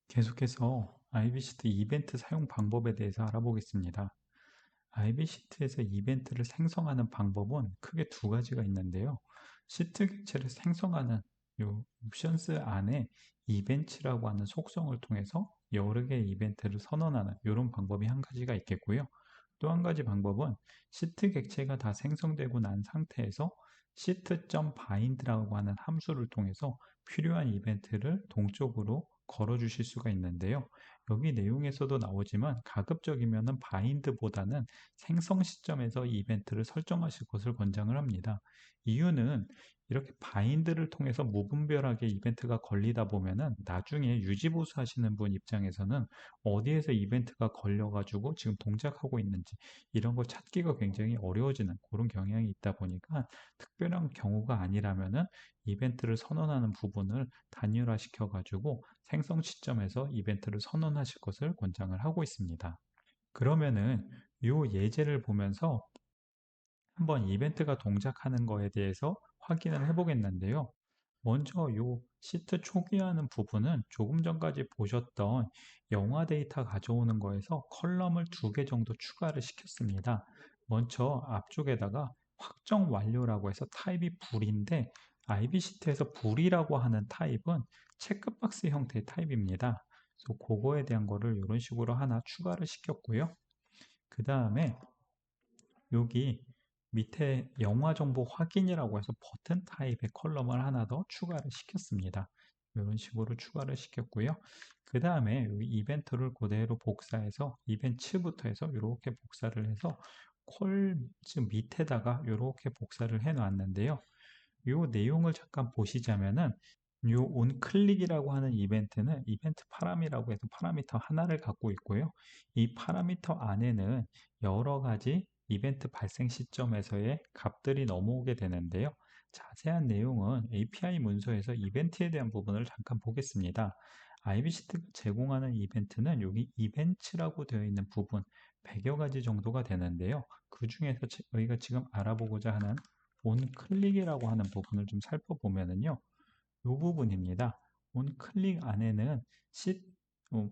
계속해서 IB시트 이벤트 사용 방법에 대해서 알아보겠습니다. IB시트에서 이벤트를 생성하는 방법은 크게 두 가지가 있는데요. 시트 객체를 생성하는 요 옵션스 안에 이벤트라고 하는 속성을 통해서 여러 개의 이벤트를 선언하는 이런 방법이 한 가지가 있겠고요. 또 한 가지 방법은 시트 객체가 다 생성되고 난 상태에서 시트.bind라고 하는 함수를 통해서 필요한 이벤트를 동적으로 걸어 주실 수가 있는데요. 여기 내용에서도 나오지만 가급적이면 바인드보다는 생성 시점에서 이벤트를 설정하실 것을 권장을 합니다. 이유는 이렇게 바인드를 통해서 무분별하게 이벤트가 걸리다 보면은 나중에 유지보수 하시는 분 입장에서는 어디에서 이벤트가 걸려가지고 지금 동작하고 있는지 이런 걸 찾기가 굉장히 어려워지는 그런 경향이 있다 보니까 특별한 경우가 아니라면은 이벤트를 선언하는 부분을 단일화 시켜가지고 생성 시점에서 이벤트를 선언하실 것을 권장을 하고 있습니다. 그러면은 이 예제를 보면서 한번 이벤트가 동작하는 거에 대해서 확인을 해 보겠는데요. 먼저 요 시트 초기화하는 부분은 조금 전까지 보셨던 영화 데이터 가져오는 거에서 컬럼을 두 개 정도 추가를 시켰습니다. 먼저 앞쪽에다가 확정 완료라고 해서 타입이 불인데 IB시트에서 불이라고 하는 타입은 체크박스 형태의 타입입니다. 그래서 그거에 대한 거를 이런 식으로 하나 추가를 시켰고요. 그 다음에 여기 밑에 영화 정보 확인이라고 해서 버튼 타입의 컬럼을 하나 더 추가를 시켰습니다. 이런 식으로 추가를 시켰고요. 그 다음에 이벤트를 그대로 복사해서 이벤트부터 해서 이렇게 복사를 해서 지금 밑에다가 이렇게 복사를 해 놨는데요. 이 내용을 잠깐 보시자면은 이 온클릭이라고 하는 이벤트는 이벤트 파람이라고 해서 파라미터 하나를 갖고 있고요. 이 파라미터 안에는 여러 가지 이벤트 발생 시점에서의 값들이 넘어오게 되는데요. 자세한 내용은 API 문서에서 이벤트에 대한 부분을 잠깐 보겠습니다. IBCT가 제공하는 이벤트는 여기 이벤트라고 되어 있는 부분 100여 가지 정도가 되는데요. 그 중에서 저희가 지금 알아보고자 하는 온클릭이라고 하는 부분을 좀 살펴보면은요. 이 부분입니다. 온클릭 안에는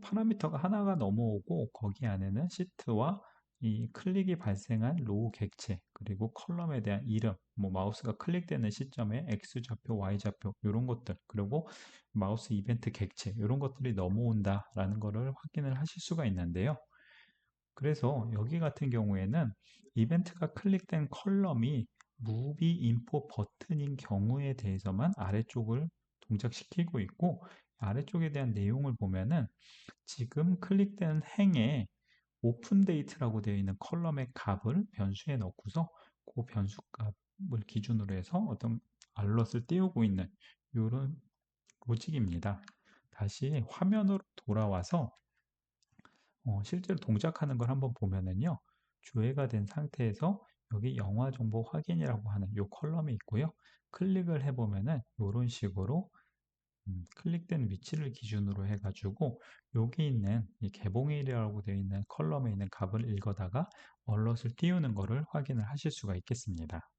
파라미터가 하나가 넘어오고 거기 안에는 시트와 이 클릭이 발생한 로우 객체 그리고 컬럼에 대한 이름 뭐 마우스가 클릭되는 시점에 X좌표, Y좌표 이런 것들 그리고 마우스 이벤트 객체 이런 것들이 넘어온다 라는 것을 확인을 하실 수가 있는데요. 그래서 여기 같은 경우에는 이벤트가 클릭된 컬럼이 무비 인포 버튼인 경우에 대해서만 아래쪽을 동작시키고 있고 아래쪽에 대한 내용을 보면은 지금 클릭된 행에 오픈 데이트라고 되어 있는 컬럼의 값을 변수에 넣고서 그 변수 값을 기준으로 해서 어떤 알럿을 띄우고 있는 이런 로직입니다. 다시 화면으로 돌아와서 실제로 동작하는 걸 한번 보면은요. 조회가 된 상태에서 여기 영화 정보 확인이라고 하는 이 컬럼이 있고요. 클릭을 해보면은 이런 식으로 클릭된 위치를 기준으로 해가지고 여기 있는 이 개봉일이라고 되어 있는 컬럼에 있는 값을 읽어다가 얼럿을 띄우는 것을 확인을 하실 수가 있겠습니다.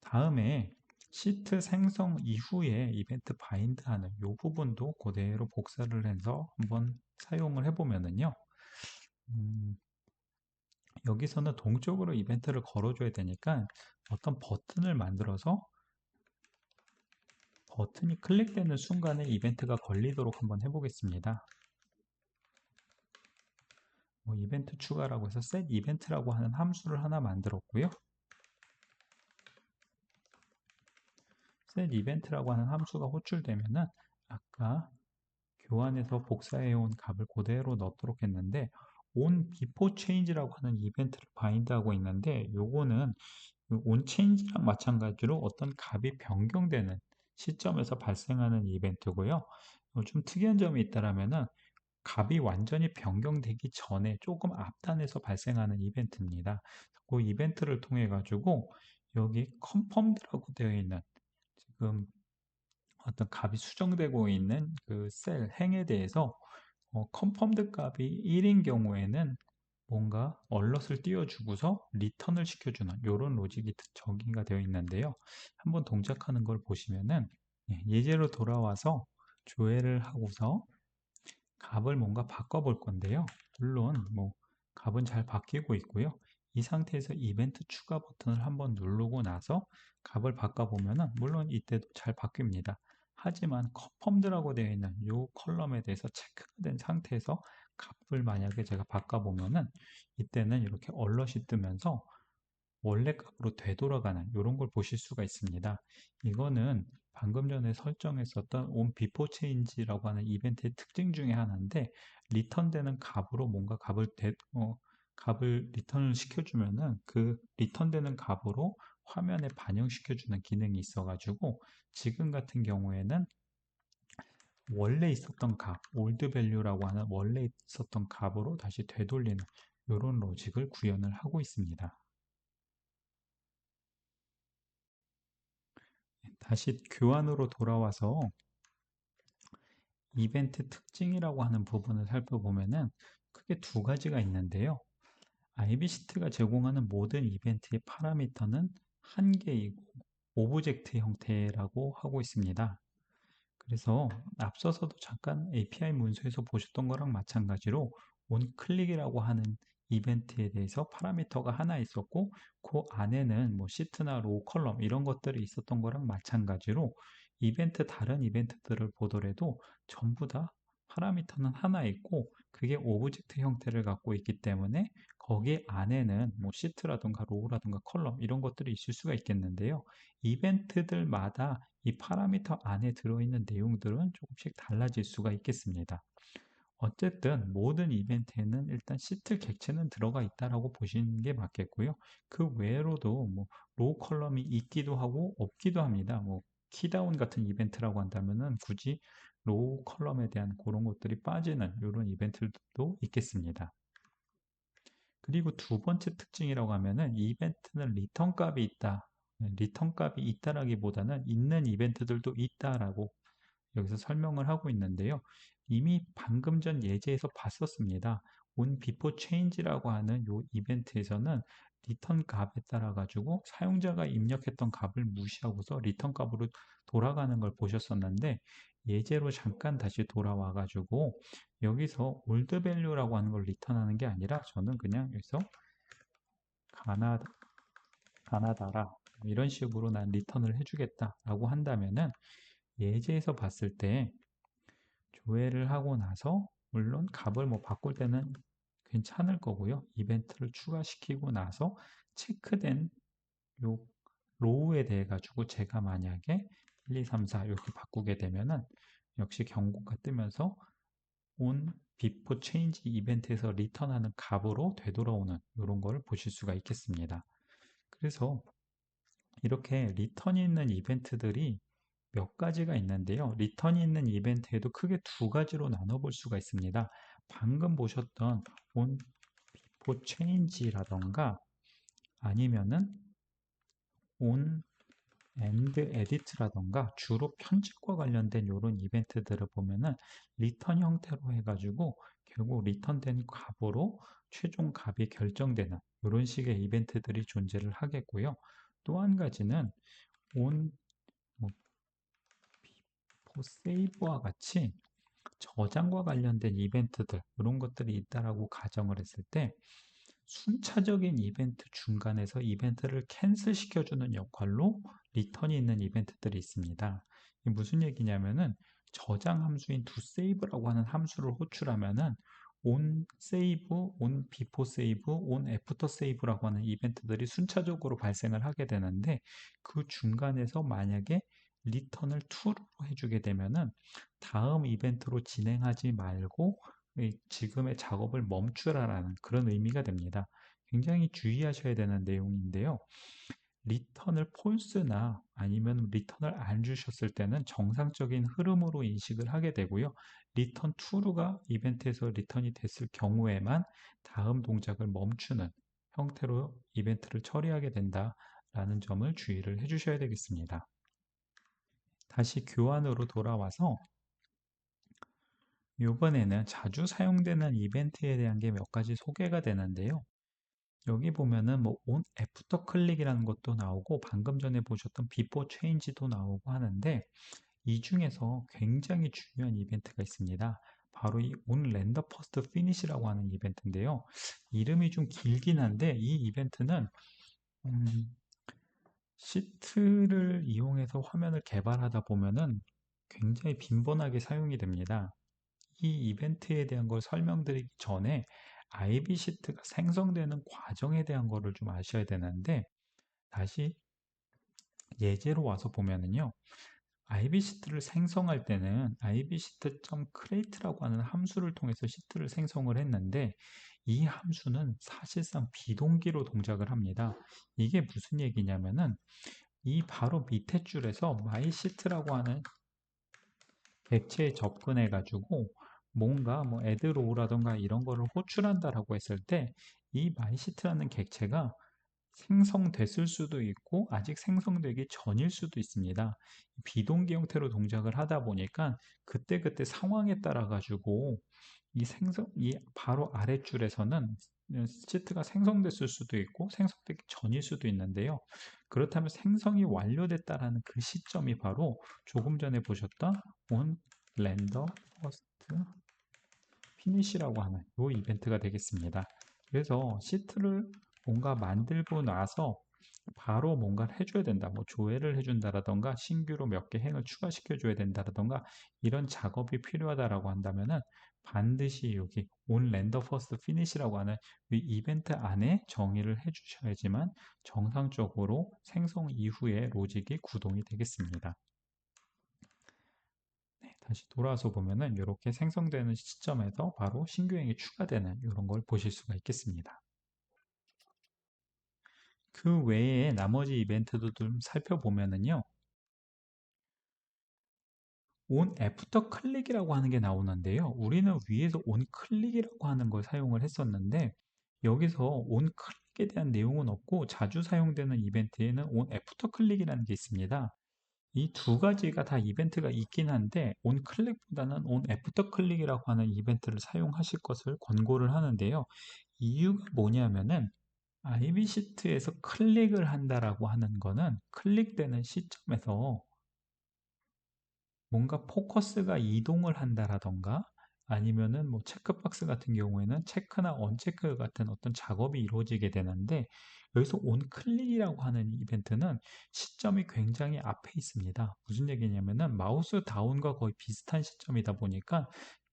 다음에 시트 생성 이후에 이벤트 바인드하는 이 부분도 그대로 복사를 해서 한번 사용을 해보면은요. 음, 여기서는 동적으로 이벤트를 걸어줘야 되니까 어떤 버튼을 만들어서 버튼이 클릭되는 순간에 이벤트가 걸리도록 한번 해보겠습니다. 이벤트 추가라고 해서 set 이벤트라고 하는 함수를 하나 만들었고요. set 이벤트라고 하는 함수가 호출되면은 아까 교환해서 복사해온 값을 그대로 넣도록 했는데 on before change라고 하는 이벤트를 바인드하고 있는데 요거는 on change랑 마찬가지로 어떤 값이 변경되는 시점에서 발생하는 이벤트고요. 좀 특이한 점이 있다라면은 값이 완전히 변경되기 전에 조금 앞단에서 발생하는 이벤트입니다. 그 이벤트를 통해 가지고 여기 confirmed라고 되어 있는 지금 어떤 값이 수정되고 있는 그 셀 행에 대해서 confirmed 값이 1인 경우에는 뭔가 얼럿을 띄워주고서 리턴을 시켜주는 이런 로직이 적용가 되어 있는데요. 한번 동작하는 걸 보시면은 예제로 돌아와서 조회를 하고서 값을 뭔가 바꿔볼 건데요. 물론 값은 잘 바뀌고 있고요. 이 상태에서 이벤트 추가 버튼을 한번 누르고 나서 값을 바꿔보면은 물론 이때도 잘 바뀝니다. 하지만 컨펌드라고 되어 있는 이 컬럼에 대해서 체크가 된 상태에서 값을 만약에 제가 바꿔보면은 이때는 이렇게 얼럿이 뜨면서 원래 값으로 되돌아가는 이런 걸 보실 수가 있습니다. 이거는 방금 전에 설정했었던 on before change라고 하는 이벤트의 특징 중에 하나인데 리턴되는 값으로 뭔가 값을 리턴을 시켜주면은 그 리턴되는 값으로 화면에 반영시켜주는 기능이 있어가지고 지금 같은 경우에는 원래 있었던 값, 올드 밸류라고 하는 원래 있었던 값으로 다시 되돌리는 이런 로직을 구현을 하고 있습니다. 다시 교환으로 돌아와서 이벤트 특징이라고 하는 부분을 살펴보면은 크게 두 가지가 있는데요. IB시트가 제공하는 모든 이벤트의 파라미터는 한 개이고 오브젝트 형태라고 하고 있습니다. 그래서 앞서서도 잠깐 API 문서에서 보셨던 거랑 마찬가지로 onClick이라고 하는 이벤트에 대해서 파라미터가 하나 있었고 그 안에는 시트나 로우 컬럼 이런 것들이 있었던 거랑 마찬가지로 다른 이벤트들을 보더라도 전부 다 파라미터는 하나 있고 그게 오브젝트 형태를 갖고 있기 때문에 거기 안에는 시트라든가 로우라든가 컬럼 이런 것들이 있을 수가 있겠는데요. 이벤트들마다 이 파라미터 안에 들어있는 내용들은 조금씩 달라질 수가 있겠습니다. 어쨌든 모든 이벤트에는 일단 시트 객체는 들어가 있다라고 보시는 게 맞겠고요. 그 외로도 로우 컬럼이 있기도 하고 없기도 합니다. 키다운 같은 이벤트라고 한다면은 굳이 로우 컬럼에 대한 그런 것들이 빠지는 이런 이벤트들도 있겠습니다. 그리고 두 번째 특징이라고 하면은 이벤트는 리턴 값이 있다. 리턴 값이 있다라기보다는 있는 이벤트들도 있다라고 여기서 설명을 하고 있는데요. 이미 방금 전 예제에서 봤었습니다. on before change라고 하는 이 이벤트에서는 리턴 값에 따라 가지고 사용자가 입력했던 값을 무시하고서 리턴 값으로 돌아가는 걸 보셨었는데 예제로 잠깐 다시 돌아와 가지고 여기서 old value라고 하는 걸 리턴하는 게 아니라 저는 그냥 여기서 가나다, 가나다라 이런 식으로 난 리턴을 해주겠다라고 한다면은 예제에서 봤을 때 조회를 하고 나서 물론 값을 바꿀 때는 괜찮을 거고요. 이벤트를 추가시키고 나서 체크된 요 로우에 대해 가지고 제가 만약에 1, 2, 3, 4 이렇게 바꾸게 되면은 역시 경고가 뜨면서 on before change 이벤트에서 리턴하는 값으로 되돌아오는 이런 걸 보실 수가 있겠습니다. 그래서 이렇게 리턴이 있는 이벤트들이 몇 가지가 있는데요. 리턴이 있는 이벤트에도 크게 두 가지로 나눠볼 수가 있습니다. 방금 보셨던 on before change라던가 아니면은 on and edit라던가 주로 편집과 관련된 이런 이벤트들을 보면은 리턴 형태로 해가지고 결국 리턴된 값으로 최종 값이 결정되는 이런 식의 이벤트들이 존재를 하겠고요. 또 한 가지는 on save와 같이 저장과 관련된 이벤트들 이런 것들이 있다라고 가정을 했을 때 순차적인 이벤트 중간에서 이벤트를 캔슬 시켜주는 역할로 리턴이 있는 이벤트들이 있습니다. 이게 무슨 얘기냐면은 저장 함수인 toSave라고 하는 함수를 호출하면은 on save, on before save, on after save라고 하는 이벤트들이 순차적으로 발생을 하게 되는데 그 중간에서 만약에 리턴을 true로 해주게 되면은 다음 이벤트로 진행하지 말고 지금의 작업을 멈추라라는 그런 의미가 됩니다. 굉장히 주의하셔야 되는 내용인데요. 리턴을 폴스나 아니면 리턴을 안 주셨을 때는 정상적인 흐름으로 인식을 하게 되고요. 리턴 true가 이벤트에서 리턴이 됐을 경우에만 다음 동작을 멈추는 형태로 이벤트를 처리하게 된다라는 점을 주의를 해주셔야 되겠습니다. 다시 교환으로 돌아와서 이번에는 자주 사용되는 이벤트에 대한 게 몇 가지 소개가 되는데요. 여기 보면은 on after click이라는 것도 나오고 방금 전에 보셨던 before change도 나오고 하는데 이 중에서 굉장히 중요한 이벤트가 있습니다. 바로 이 on render first finish라고 하는 이벤트인데요. 이름이 좀 길긴 한데 이 이벤트는 음, 시트를 이용해서 화면을 개발하다 보면은 굉장히 빈번하게 사용이 됩니다. 이 이벤트에 대한 걸 설명드리기 전에 IB 시트가 생성되는 과정에 대한 거를 좀 아셔야 되는데 다시 예제로 와서 보면은요. IB 시트를 생성할 때는 ib시트.create라고 하는 함수를 통해서 시트를 생성을 했는데 이 함수는 사실상 비동기로 동작을 합니다. 이게 무슨 얘기냐면은 이 바로 밑에 줄에서 mySheet라고 하는 객체에 접근해 가지고 뭔가 뭐 add row라던가 이런 거를 호출한다라고 했을 때 이 mySheet라는 객체가 생성됐을 수도 있고 아직 생성되기 전일 수도 있습니다. 비동기 형태로 동작을 하다 보니까 그때그때 상황에 따라 가지고 이 바로 아랫줄에서는 시트가 생성됐을 수도 있고 생성되기 전일 수도 있는데요. 그렇다면 생성이 완료됐다라는 그 시점이 바로 조금 전에 보셨던 on render first finish라고 하는 이 이벤트가 되겠습니다. 그래서 시트를 뭔가 만들고 나서 바로 뭔가를 해줘야 된다. 뭐 조회를 해준다라던가 신규로 몇 개 행을 추가시켜 줘야 된다라던가 이런 작업이 필요하다라고 한다면은 반드시 여기 on render first finish라고 하는 이 이벤트 안에 정의를 해주셔야지만 정상적으로 생성 이후에 로직이 구동이 되겠습니다. 네, 다시 돌아와서 보면은 이렇게 생성되는 시점에서 바로 신규행이 추가되는 이런 걸 보실 수가 있겠습니다. 그 외에 나머지 이벤트도 좀 살펴보면은요. on 애프터 클릭이라고 하는 게 나오는데요. 우리는 위에서 on 클릭이라고 하는 걸 사용을 했었는데 여기서 on 클릭에 대한 내용은 없고 자주 사용되는 이벤트에는 on 애프터 클릭이라는 게 있습니다. 이 두 가지가 다 이벤트가 있긴 한데 on 클릭보다는 on 애프터 클릭이라고 하는 이벤트를 사용하실 것을 권고를 하는데요. 이유가 뭐냐면은 IB 시트에서 클릭을 한다라고 하는 거는 클릭되는 시점에서 뭔가 포커스가 이동을 한다라던가 아니면은 뭐 체크박스 같은 경우에는 체크나 언체크 같은 어떤 작업이 이루어지게 되는데 여기서 온클릭이라고 하는 이벤트는 시점이 굉장히 앞에 있습니다. 무슨 얘기냐면은 마우스 다운과 거의 비슷한 시점이다 보니까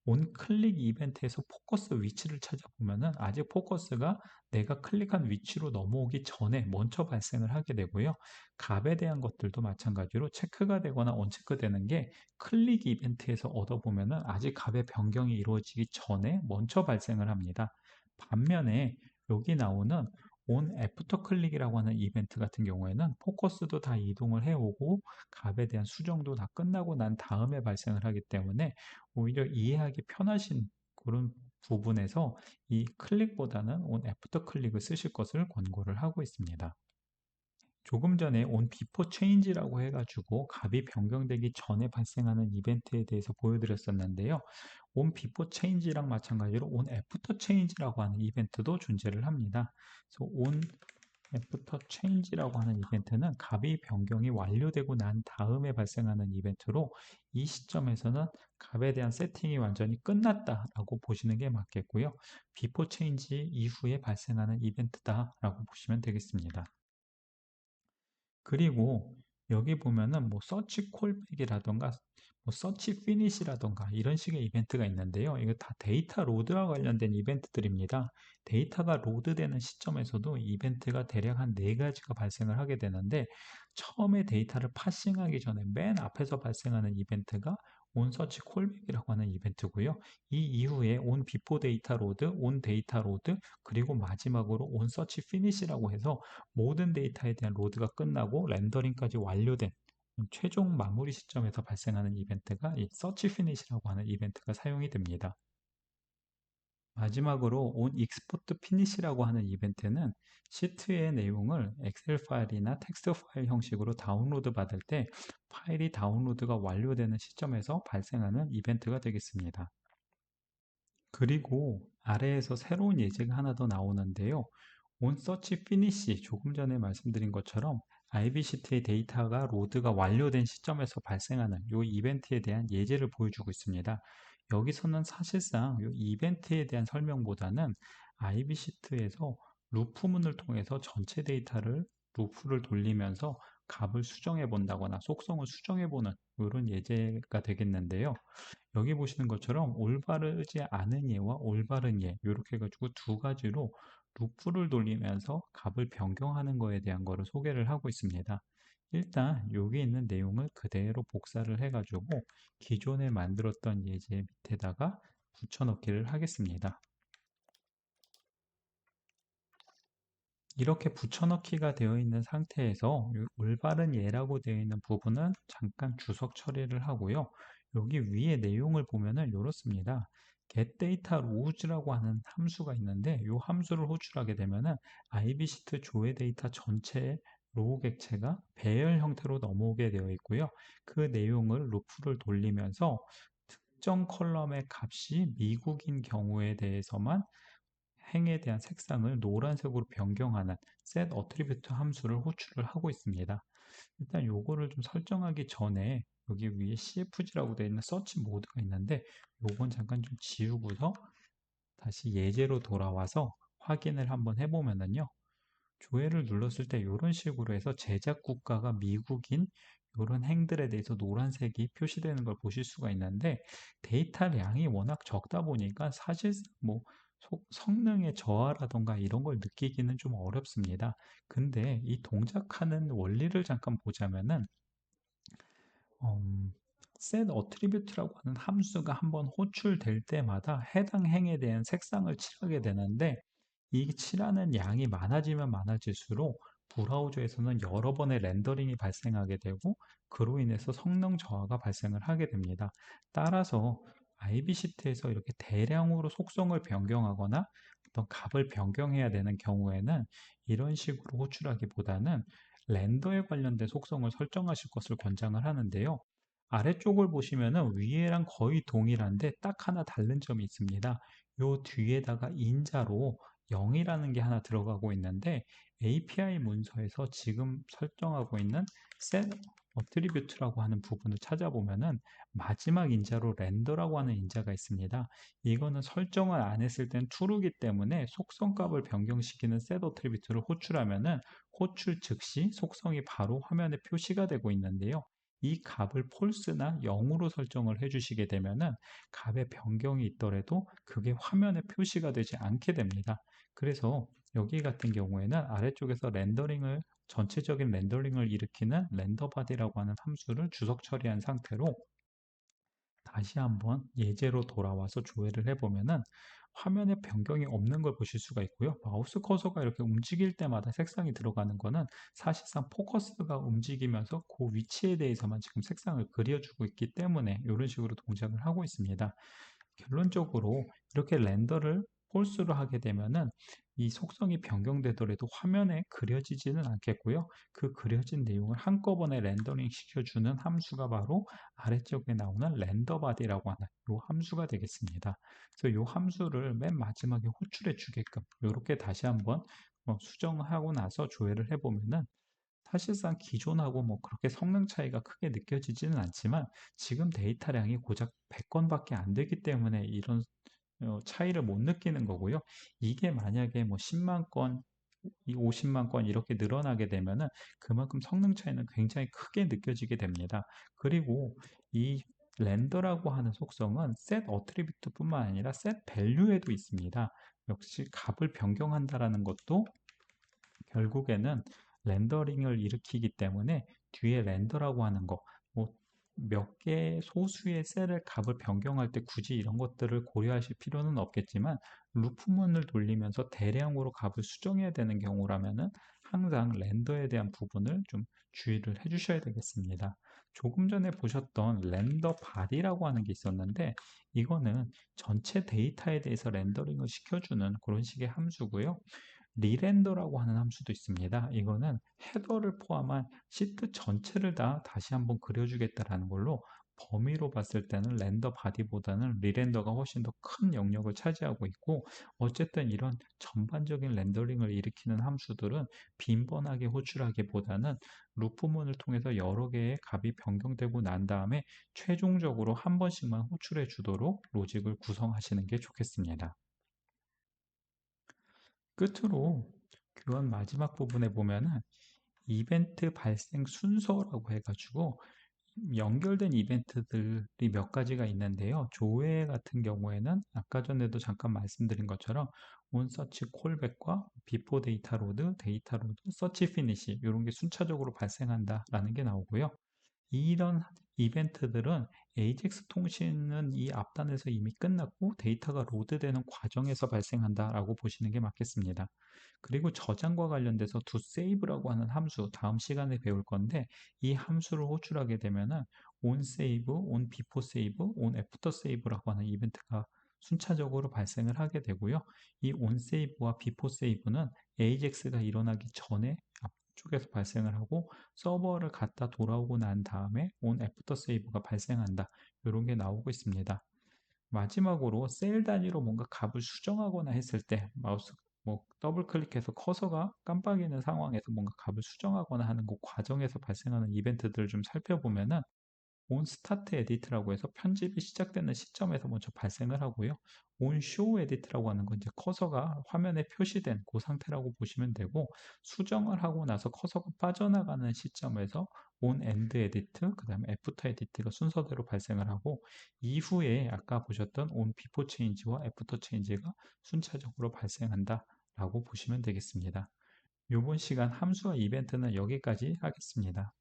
온클릭 이벤트에서 포커스 위치를 찾아보면은 아직 포커스가 내가 클릭한 위치로 넘어오기 전에 먼저 발생을 하게 되고요. 값에 대한 것들도 마찬가지로 체크가 되거나 언체크 되는 게 클릭 이벤트에서 얻어보면은 아직 값의 변경이 이루어지기 전에 먼저 발생을 합니다. 반면에 여기 나오는 on 애프터 클릭이라고 하는 이벤트 같은 경우에는 포커스도 다 이동을 해오고 값에 대한 수정도 다 끝나고 난 다음에 발생을 하기 때문에 오히려 이해하기 편하신 그런 부분에서 이 클릭보다는 on 애프터 클릭을 쓰실 것을 권고를 하고 있습니다. 조금 전에 on before change라고 해가지고 값이 변경되기 전에 발생하는 이벤트에 대해서 보여드렸었는데요. on before change랑 마찬가지로 on after change라고 하는 이벤트도 존재를 합니다. 그래서 on after change라고 하는 이벤트는 값이 변경이 완료되고 난 다음에 발생하는 이벤트로 이 시점에서는 값에 대한 세팅이 완전히 끝났다라고 보시는 게 맞겠고요. before change 이후에 발생하는 이벤트다라고 보시면 되겠습니다. 그리고 여기 보면은 뭐 서치 콜백이라던가 뭐 서치 피니시라던가 이런 식의 이벤트가 있는데요. 이거 다 데이터 로드와 관련된 이벤트들입니다. 데이터가 로드되는 시점에서도 이벤트가 대략 한 네 가지가 발생을 하게 되는데 처음에 데이터를 파싱하기 전에 맨 앞에서 발생하는 이벤트가 on search callback이라고 하는 이벤트고요. 이 이후에 on before data load, on data load, 그리고 마지막으로 on search finish라고 해서 모든 데이터에 대한 로드가 끝나고 렌더링까지 완료된 최종 마무리 시점에서 발생하는 이벤트가 이 서치 피니시라고 하는 이벤트가 사용이 됩니다. 마지막으로 on export finish라고 하는 이벤트는 시트의 내용을 엑셀 파일이나 텍스트 파일 형식으로 다운로드 받을 때 파일이 다운로드가 완료되는 시점에서 발생하는 이벤트가 되겠습니다. 그리고 아래에서 새로운 예제가 하나 더 나오는데요. on search finish 조금 전에 말씀드린 것처럼 IB 시트의 데이터가 로드가 완료된 시점에서 발생하는 이 이벤트에 대한 예제를 보여주고 있습니다. 여기서는 사실상 이 이벤트에 대한 설명보다는 IB 시트에서 루프문을 통해서 전체 데이터를 루프를 돌리면서 값을 수정해 본다거나 속성을 수정해 보는 이런 예제가 되겠는데요. 여기 보시는 것처럼 올바르지 않은 예와 올바른 예 이렇게 해가지고 두 가지로 루프를 돌리면서 값을 변경하는 거에 대한 거를 소개를 하고 있습니다. 일단 여기 있는 내용을 그대로 복사를 해가지고 기존에 만들었던 예제 밑에다가 붙여넣기를 하겠습니다. 이렇게 붙여넣기가 되어 있는 상태에서 올바른 예라고 되어 있는 부분은 잠깐 주석 처리를 하고요. 여기 위에 내용을 보면은 이렇습니다. getDataRows라고 하는 함수가 있는데 이 함수를 호출하게 되면은 IB시트 조회 데이터 전체의 로우 객체가 배열 형태로 넘어오게 되어 있고요. 그 내용을 루프를 돌리면서 특정 컬럼의 값이 미국인 경우에 대해서만 행에 대한 색상을 노란색으로 변경하는 set attribute 함수를 호출을 하고 있습니다. 일단 요거를 좀 설정하기 전에 여기 위에 CFG라고 되어 있는 서치 모드가 있는데 요건 잠깐 좀 지우고서 다시 예제로 돌아와서 확인을 한번 해보면은요. 조회를 눌렀을 때 이런 식으로 해서 제작 국가가 미국인 이런 행들에 대해서 노란색이 표시되는 걸 보실 수가 있는데 데이터량이 워낙 적다 보니까 사실 뭐 성능의 저하라던가 이런 걸 느끼기는 좀 어렵습니다. 근데 이 동작하는 원리를 잠깐 보자면은 음, set attribute라고 하는 함수가 한번 호출될 때마다 해당 행에 대한 색상을 칠하게 되는데 이 칠하는 양이 많아지면 많아질수록 브라우저에서는 여러 번의 렌더링이 발생하게 되고 그로 인해서 성능 저하가 발생을 하게 됩니다. 따라서 IB 시트에서 이렇게 대량으로 속성을 변경하거나 어떤 값을 변경해야 되는 경우에는 이런 식으로 호출하기보다는 렌더에 관련된 속성을 설정하실 것을 권장을 하는데요. 아래쪽을 보시면은 위에랑 거의 동일한데 딱 하나 다른 점이 있습니다. 요 뒤에다가 인자로 0이라는 게 하나 들어가고 있는데 API 문서에서 지금 설정하고 있는 set attribute라고 하는 부분을 찾아보면은 마지막 인자로 렌더라고 하는 인자가 있습니다. 이거는 설정을 안 했을 땐 true이기 때문에 속성 값을 변경시키는 set attribute를 호출하면은 호출 즉시 속성이 바로 화면에 표시가 되고 있는데요. 이 값을 false나 0으로 설정을 해주시게 되면은 값의 변경이 있더라도 그게 화면에 표시가 되지 않게 됩니다. 그래서 여기 같은 경우에는 아래쪽에서 렌더링을 전체적인 렌더링을 일으키는 렌더바디라고 하는 함수를 주석 처리한 상태로 다시 한번 예제로 돌아와서 조회를 해보면은 화면에 변경이 없는 걸 보실 수가 있고요. 마우스 커서가 이렇게 움직일 때마다 색상이 들어가는 거는 사실상 포커스가 움직이면서 그 위치에 대해서만 지금 색상을 그려주고 있기 때문에 이런 식으로 동작을 하고 있습니다. 결론적으로 이렇게 렌더를 홀수로 하게 되면은 이 속성이 변경되더라도 화면에 그려지지는 않겠고요. 그 그려진 내용을 한꺼번에 렌더링 시켜주는 함수가 바로 아래쪽에 나오는 렌더바디라고 하는 이 함수가 되겠습니다. 그래서 이 함수를 맨 마지막에 호출해 주게끔 이렇게 다시 한번 수정하고 나서 조회를 해보면은 사실상 기존하고 뭐 그렇게 성능 차이가 크게 느껴지지는 않지만 지금 데이터량이 고작 100건밖에 안 되기 때문에 이런 차이를 못 느끼는 거고요. 이게 만약에 뭐 10만 건, 50만 건 이렇게 늘어나게 되면은 그만큼 성능 차이는 굉장히 크게 느껴지게 됩니다. 그리고 이 렌더라고 하는 속성은 set attribute 뿐만 아니라 set value에도 있습니다. 역시 값을 변경한다라는 것도 결국에는 렌더링을 일으키기 때문에 뒤에 렌더라고 하는 거, 뭐 몇 개 소수의 셀의 값을 변경할 때 굳이 이런 것들을 고려하실 필요는 없겠지만 루프문을 돌리면서 대량으로 값을 수정해야 되는 경우라면은 항상 렌더에 대한 부분을 좀 주의를 해주셔야 되겠습니다. 조금 전에 보셨던 렌더 바디라고 하는 게 있었는데 이거는 전체 데이터에 대해서 렌더링을 시켜주는 그런 식의 함수고요. 리렌더라고 하는 함수도 있습니다. 이거는 헤더를 포함한 시트 전체를 다 다시 한번 그려주겠다라는 걸로 범위로 봤을 때는 렌더 바디보다는 리렌더가 훨씬 더 큰 영역을 차지하고 있고, 어쨌든 이런 전반적인 렌더링을 일으키는 함수들은 빈번하게 호출하기보다는 루프문을 통해서 여러 개의 값이 변경되고 난 다음에 최종적으로 한 번씩만 호출해 주도록 로직을 구성하시는 게 좋겠습니다. 끝으로 교환 마지막 부분에 보면은 이벤트 발생 순서라고 해가지고 연결된 이벤트들이 몇 가지가 있는데요. 조회 같은 경우에는 아까 전에도 잠깐 말씀드린 것처럼 온서치 콜백과 비포 데이터 로드, 데이터 로드, 서치 피니시 이런 게 순차적으로 발생한다라는 게 나오고요. 이런 이벤트들은 AJAX 통신은 이 앞단에서 이미 끝났고 데이터가 로드되는 과정에서 발생한다라고 보시는 게 맞겠습니다. 그리고 저장과 관련돼서 toSave라고 하는 함수 다음 시간에 배울 건데, 이 함수를 호출하게 되면은 onSave, onBeforeSave, onAfterSave라고 하는 이벤트가 순차적으로 발생을 하게 되고요. 이 onSave와 BeforeSave는 AJAX가 일어나기 전에 앞쪽에서 발생을 하고 서버를 갔다 돌아오고 난 다음에 onAfterSave가 발생한다. 이런 게 나오고 있습니다. 마지막으로 셀 단위로 뭔가 값을 수정하거나 했을 때 마우스 더블 클릭해서 커서가 깜빡이는 상황에서 뭔가 값을 수정하거나 하는 그 과정에서 발생하는 이벤트들을 좀 살펴보면은 on start edit라고 해서 편집이 시작되는 시점에서 먼저 발생을 하고요. on show edit라고 하는 건 이제 커서가 화면에 표시된 그 상태라고 보시면 되고, 수정을 하고 나서 커서가 빠져나가는 시점에서 on end edit, 그 다음에 after edit가 순서대로 발생을 하고, 이후에 아까 보셨던 on before change와 after change가 순차적으로 발생한다 라고 보시면 되겠습니다. 이번 시간 함수와 이벤트는 여기까지 하겠습니다.